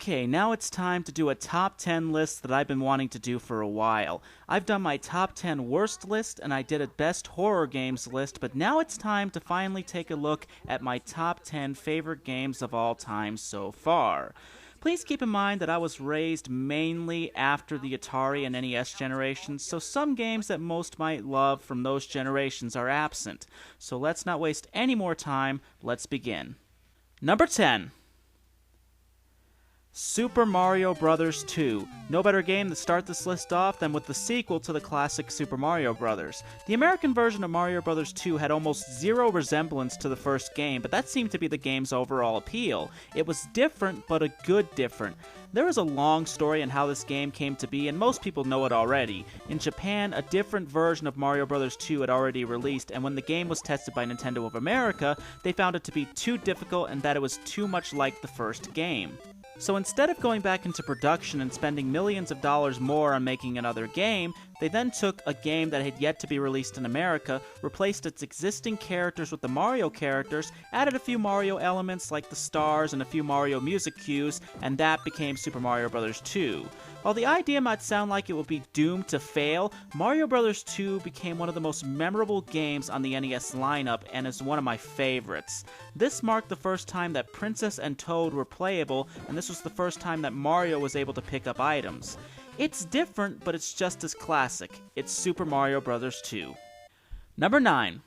Okay, now it's time to do a top 10 list that I've been wanting to do for a while. I've done my top 10 worst list and I did a best horror games list, but now it's time to finally take a look at my top 10 favorite games of all time so far. Please keep in mind that I was raised mainly after the Atari and NES generations, so some games that most might love from those generations are absent. So let's not waste any more time, let's begin. Number 10. Super Mario Bros. 2. No better game to start this list off than with the sequel to the classic Super Mario Bros. The American version of Mario Bros. 2 had almost zero resemblance to the first game, but that seemed to be the game's overall appeal. It was different, but a good different. There is a long story on how this game came to be, and most people know it already. In Japan, a different version of Mario Bros. 2 had already released, and when the game was tested by Nintendo of America, they found it to be too difficult and that it was too much like the first game. So instead of going back into production and spending millions of dollars more on making another game, they then took a game that had yet to be released in America, replaced its existing characters with the Mario characters, added a few Mario elements like the stars and a few Mario music cues, and that became Super Mario Bros. 2. While the idea might sound like it would be doomed to fail, Mario Bros. 2 became one of the most memorable games on the NES lineup and is one of my favorites. This marked the first time that Princess and Toad were playable, and this was the first time that Mario was able to pick up items. It's different, but it's just as classic. It's Super Mario Bros. 2. Number 9.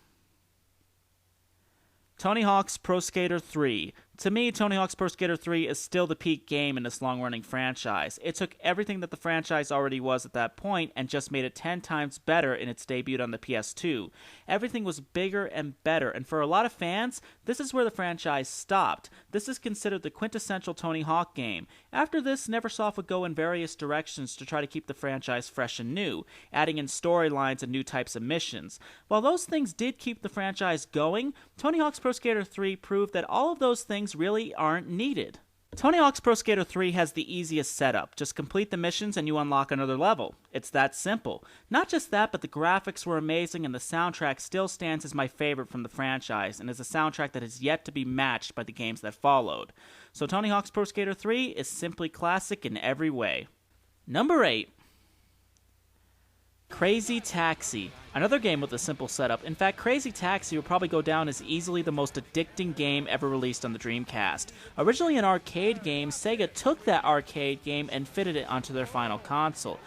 Tony Hawk's Pro Skater 3. To me, Tony Hawk's Pro Skater 3 is still the peak game in this long-running franchise. It took everything that the franchise already was at that point and just made it 10 times better in its debut on the PS2. Everything was bigger and better, and for a lot of fans, this is where the franchise stopped. This is considered the quintessential Tony Hawk game. After this, Neversoft would go in various directions to try to keep the franchise fresh and new, adding in storylines and new types of missions. While those things did keep the franchise going, Tony Hawk's Pro Skater 3 proved that all of those things really aren't needed. Tony Hawk's Pro Skater 3 has the easiest setup. Just complete the missions and you unlock another level. It's that simple. Not just that, but the graphics were amazing and the soundtrack still stands as my favorite from the franchise and is a soundtrack that has yet to be matched by the games that followed. So Tony Hawk's Pro Skater 3 is simply classic in every way. Number 8. Crazy Taxi. Another game with a simple setup. In fact, Crazy Taxi will probably go down as easily the most addicting game ever released on the Dreamcast. Originally an arcade game, Sega took that arcade game and fitted it onto their final console.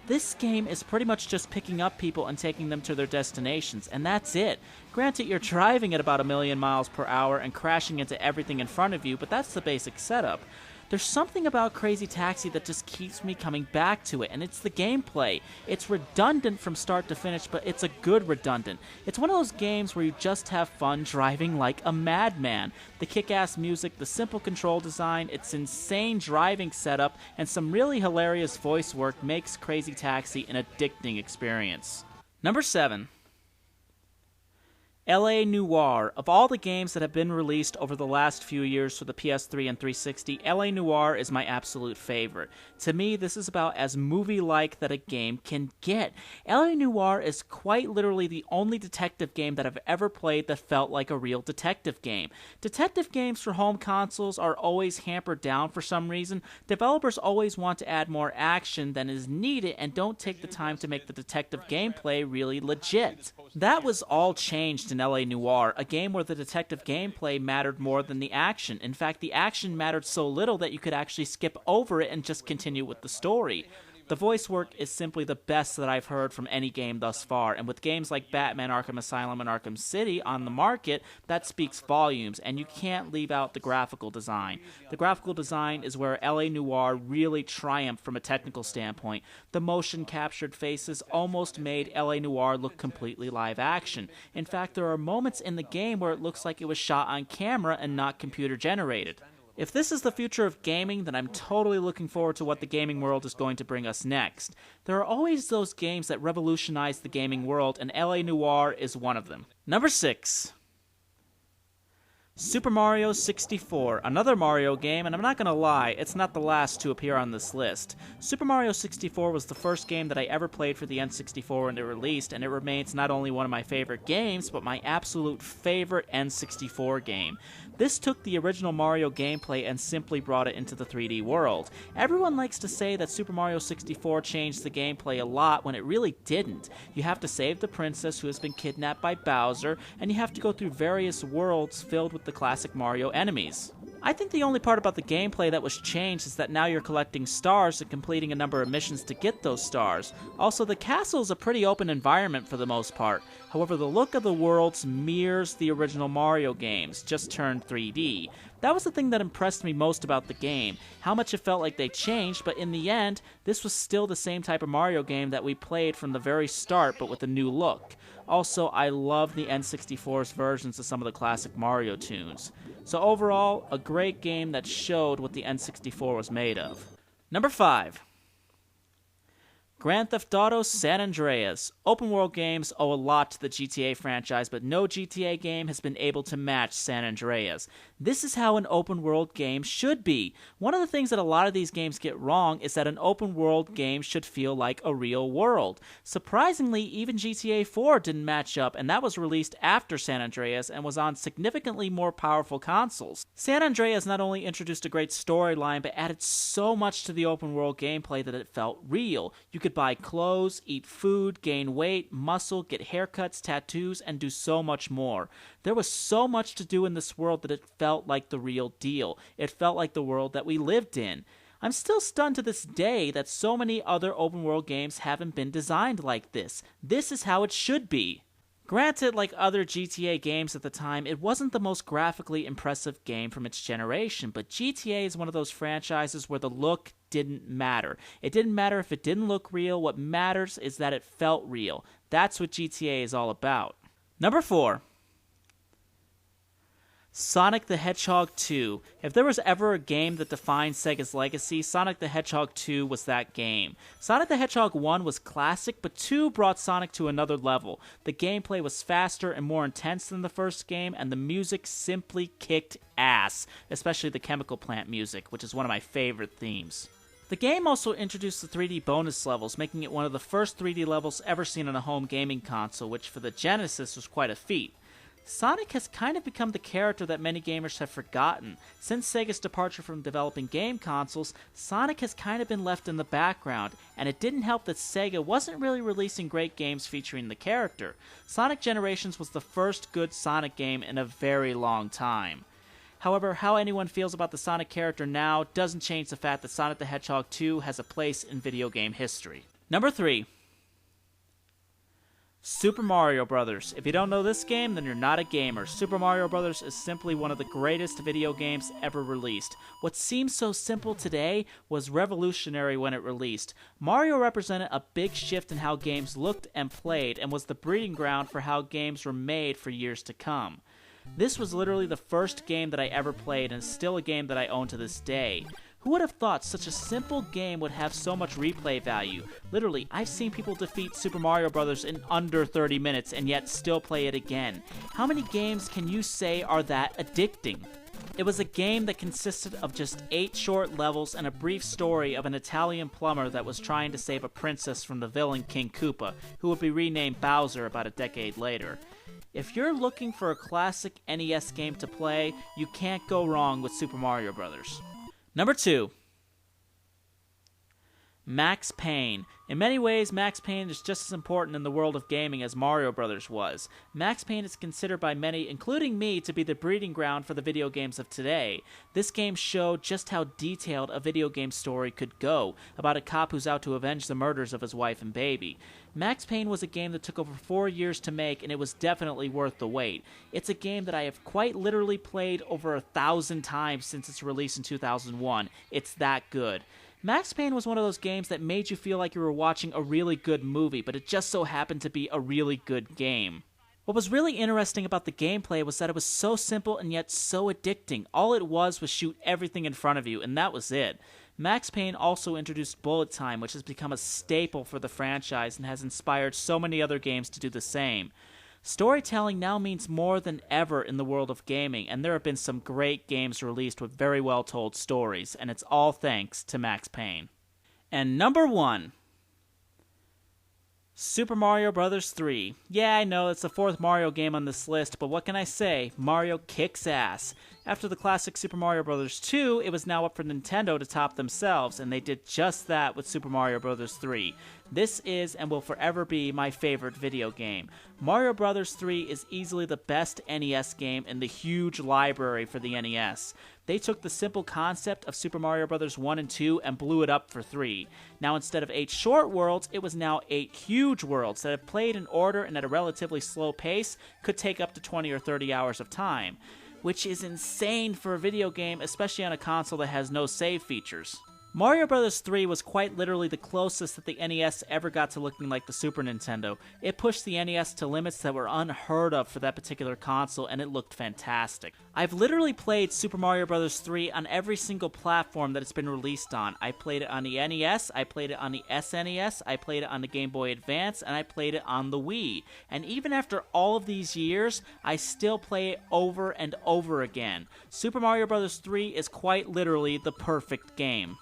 This game is pretty much just picking up people and taking them to their destinations, and that's it. Granted, you're driving at about 1,000,000 miles per hour and crashing into everything in front of you, but that's the basic setup. There's something about Crazy Taxi that just keeps me coming back to it, and it's the gameplay. It's redundant from start to finish, but it's a good redundant. It's one of those games where you just have fun driving like a madman. The kick-ass music, the simple control design, its insane driving setup, and some really hilarious voice work makes Crazy Taxi an addicting experience. Number 7. L.A. Noire. Of all the games that have been released over the last few years for the PS3 and 360, L.A. Noire is my absolute favorite. To me, this is about as movie-like that a game can get. L.A. Noire is quite literally the only detective game that I've ever played that felt like a real detective game. Detective games for home consoles are always hampered down for some reason. Developers always want to add more action than is needed and don't take the time to make the detective gameplay really legit. That was all changed in L.A. Noire, a game where the detective gameplay mattered more than the action. In fact, the action mattered so little that you could actually skip over it and just continue with the story. The voice work is simply the best that I've heard from any game thus far, and with games like Batman Arkham Asylum and Arkham City on the market, that speaks volumes, and you can't leave out the graphical design. The graphical design is where L.A. Noire really triumphed from a technical standpoint. The motion-captured faces almost made L.A. Noire look completely live action. In fact, there are moments in the game where it looks like it was shot on camera and not computer-generated. If this is the future of gaming, then I'm totally looking forward to what the gaming world is going to bring us next. There are always those games that revolutionize the gaming world, and L.A. Noire is one of them. Number 6. Super Mario 64, another Mario game, and I'm not gonna lie, it's not the last to appear on this list. Super Mario 64 was the first game that I ever played for the N64 when it released, and it remains not only one of my favorite games, but my absolute favorite N64 game. This took the original Mario gameplay and simply brought it into the 3D world. Everyone likes to say that Super Mario 64 changed the gameplay a lot when it really didn't. You have to save the princess who has been kidnapped by Bowser, and you have to go through various worlds filled with the classic Mario enemies. I think the only part about the gameplay that was changed is that now you're collecting stars and completing a number of missions to get those stars. Also, the castle is a pretty open environment for the most part. However, the look of the worlds mirrors the original Mario games, just turned 3D. That was the thing that impressed me most about the game, how much it felt like they changed, but in the end, this was still the same type of Mario game that we played from the very start, but with a new look. Also, I love the N64's versions of some of the classic Mario tunes. So overall, a great game that showed what the N64 was made of. Number 5. Grand Theft Auto San Andreas. Open world games owe a lot to the GTA franchise, but no GTA game has been able to match San Andreas. This is how an open world game should be. One of the things that a lot of these games get wrong is that an open world game should feel like a real world. Surprisingly, even GTA 4 didn't match up, and that was released after San Andreas and was on significantly more powerful consoles. San Andreas not only introduced a great storyline, but added so much to the open world gameplay that it felt real. You could buy clothes, eat food, gain weight, muscle, get haircuts, tattoos, and do so much more. There was so much to do in this world that it felt like the real deal. It felt like the world that we lived in. I'm still stunned to this day that so many other open world games haven't been designed like this. This is how it should be. Granted, like other GTA games at the time, it wasn't the most graphically impressive game from its generation, but GTA is one of those franchises where the look didn't matter. It didn't matter if it didn't look real. What matters is that it felt real. That's what GTA is all about. Number 4. Sonic the Hedgehog 2. If there was ever a game that defined Sega's legacy, Sonic the Hedgehog 2 was that game. Sonic the Hedgehog 1 was classic, but 2 brought Sonic to another level. The gameplay was faster and more intense than the first game, and the music simply kicked ass, especially the Chemical Plant music, which is one of my favorite themes. The game also introduced the 3D bonus levels, making it one of the first 3D levels ever seen on a home gaming console, which for the Genesis was quite a feat. Sonic has kind of become the character that many gamers have forgotten. Since Sega's departure from developing game consoles, Sonic has kind of been left in the background, and it didn't help that Sega wasn't really releasing great games featuring the character. Sonic Generations was the first good Sonic game in a very long time. However, how anyone feels about the Sonic character now doesn't change the fact that Sonic the Hedgehog 2 has a place in video game history. Number 3. Super Mario Bros. If you don't know this game, then you're not a gamer. Super Mario Bros. Is simply one of the greatest video games ever released. What seems so simple today was revolutionary when it released. Mario represented a big shift in how games looked and played, and was the breeding ground for how games were made for years to come. This was literally the first game that I ever played, and is still a game that I own to this day. Who would have thought such a simple game would have so much replay value? Literally, I've seen people defeat Super Mario Bros. In under 30 minutes and yet still play it again. How many games can you say are that addicting? It was a game that consisted of just 8 short levels and a brief story of an Italian plumber that was trying to save a princess from the villain King Koopa, who would be renamed Bowser about a decade later. If you're looking for a classic NES game to play, you can't go wrong with Super Mario Bros. Number 2. Max Payne. In many ways, Max Payne is just as important in the world of gaming as Mario Bros. Was. Max Payne is considered by many, including me, to be the breeding ground for the video games of today. This game showed just how detailed a video game story could go, about a cop who's out to avenge the murders of his wife and baby. Max Payne was a game that took over 4 years to make, and it was definitely worth the wait. It's a game that I have quite literally played over 1,000 times since its release in 2001. It's that good. Max Payne was one of those games that made you feel like you were watching a really good movie, but it just so happened to be a really good game. What was really interesting about the gameplay was that it was so simple and yet so addicting. All it was shoot everything in front of you, and that was it. Max Payne also introduced bullet time, which has become a staple for the franchise and has inspired so many other games to do the same. Storytelling now means more than ever in the world of gaming, and there have been some great games released with very well told stories, and it's all thanks to Max Payne. And number 1, Super Mario Bros. 3. Yeah, I know it's the 4th Mario game on this list, but what can I say? Mario kicks ass. After the classic Super Mario Bros. 2, it was now up for Nintendo to top themselves, and they did just that with Super Mario Bros. 3. This is and will forever be my favorite video game. Mario Bros. 3 is easily the best NES game in the huge library for the NES. They took the simple concept of Super Mario Bros. 1 and 2 and blew it up for 3. Now instead of 8 short worlds, it was now 8 huge worlds that, if played in order and at a relatively slow pace, could take up to 20 or 30 hours of time, which is insane for a video game, especially on a console that has no save features. Mario Bros. 3 was quite literally the closest that the NES ever got to looking like the Super Nintendo. It pushed the NES to limits that were unheard of for that particular console, and it looked fantastic. I've literally played Super Mario Bros. 3 on every single platform that it's been released on. I played it on the NES, I played it on the SNES, I played it on the Game Boy Advance, and I played it on the Wii. And even after all of these years, I still play it over and over again. Super Mario Bros. 3 is quite literally the perfect game.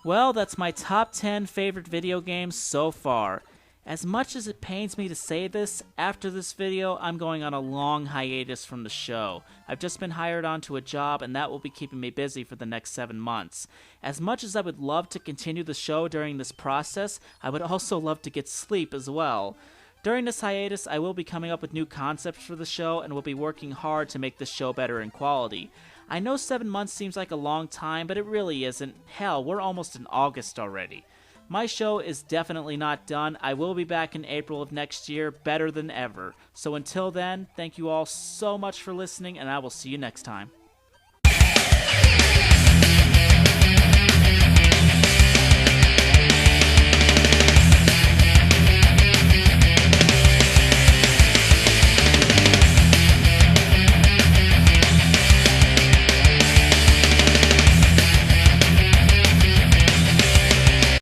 Well, that's my top 10 favorite video games so far. As much as it pains me to say this, after this video, I'm going on a long hiatus from the show. I've just been hired onto a job, and that will be keeping me busy for the next 7 months. As much as I would love to continue the show during this process, I would also love to get sleep as well. During this hiatus, I will be coming up with new concepts for the show, and will be working hard to make this show better in quality. I know 7 months seems like a long time, but it really isn't. Hell, we're almost in August already. My show is definitely not done. I will be back in April of next year, better than ever. So until then, thank you all so much for listening, and I will see you next time.